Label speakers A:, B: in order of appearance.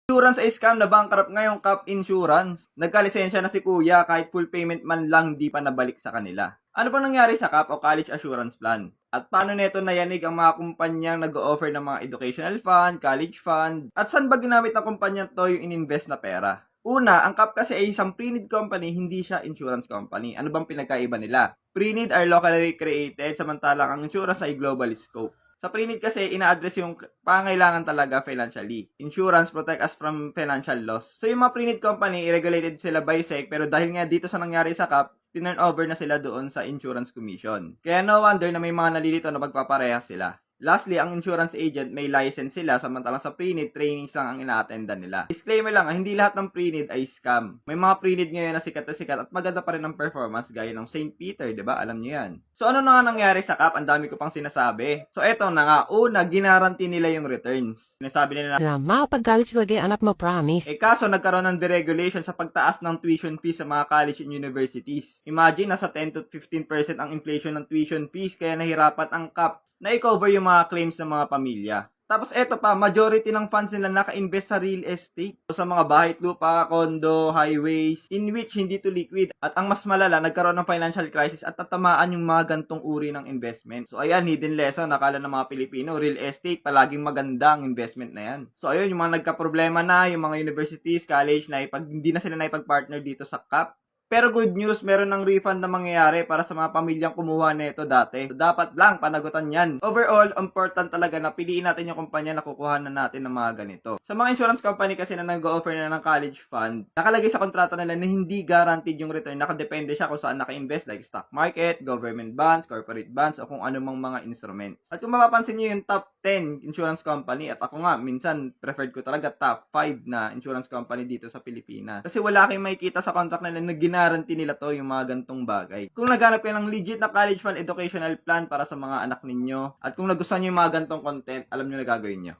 A: Insurance ay scam na bankrupt ngayong Cap Insurance. Nagkalisensya na si kuya kahit full payment man lang di pa nabalik sa kanila. Ano bang nangyari sa Cap o College Assurance Plan? At paano neto nayanig ang mga kumpanyang nag-o-offer ng mga educational fund, college fund, at saan ba ginamit ng kumpanya to yung in-invest na pera? Una, ang Cap kasi ay isang pre-need company, hindi siya insurance company. Ano bang pinagkaiba nila? Pre-need are locally created, samantalang ang insurance ay global scope. Sa pre-need kasi, ina-address yung pangailangan talaga financially. Insurance protect us from financial loss. So yung mga pre-need company, regulated sila by SEC, pero dahil nga dito sa nangyari sa Cap, tinurn over na sila doon sa Insurance Commission. Kaya no wonder na may mga nalilito na magpaparehas sila. Lastly, ang insurance agent may license sila samantalang sa pre-need, trainings lang ang ina-attendan nila. Disclaimer lang, hindi lahat ng pre-need ay scam. May mga pre-need ngayon na sikat at maganda pa rin ang performance gaya ng St. Peter, 'di ba? Alam niyo 'yan. So ano na nga nangyari sa Cap? Ang dami ko pang sinasabi. So eto na nga, una, ginarantee nila yung returns. Sinasabi nila
B: Na mapagalit lagi anak mo, promise.
A: kaso nagkaroon ng deregulation sa pagtaas ng tuition fees sa mga college and universities. Imagine, nasa 10 to 15% ang inflation ng tuition fees kaya nahirapan ang Cap na i-cover yung mga claims ng mga pamilya. Tapos eto pa, majority ng funds nila naka-invest sa real estate. So, sa mga bahay lupa, condo, highways, in which hindi to liquid. At ang mas malala, nagkaroon ng financial crisis at tatamaan yung mga gantong uri ng investment. So ayan, hidden lesson, nakala ng mga Pilipino, real estate, palaging maganda ang investment na yan. So ayun, yung mga nagka-problema na, yung mga universities, college na hindi na sila naipag-partner dito sa Cap. Pero good news, meron ng refund na mangyayari para sa mga pamilyang kumuha nito dati. So, dapat lang panagutan yan. Overall, important talaga na piliin natin yung kumpanya na kukuha na natin ng mga ganito. Sa mga insurance company kasi na nag-offer na ng college fund, nakalagay sa kontrata nila na hindi guaranteed yung return. Nakadepende siya kung saan naka-invest, like stock market, government bonds, corporate bonds, o kung anumang mga instruments. At kung mapapansin nyo yung top 10 insurance company, at ako nga, minsan preferred ko talaga top 5 na insurance company dito sa Pilipinas. Kasi wala kayong makikita sa contract nila na ginarantee nila to yung mga gantong bagay. Kung naghanap kayo ng legit na college fund educational plan para sa mga anak ninyo, at kung nagustuhan nyo yung mga gantong content, alam nyo na gagawin nyo.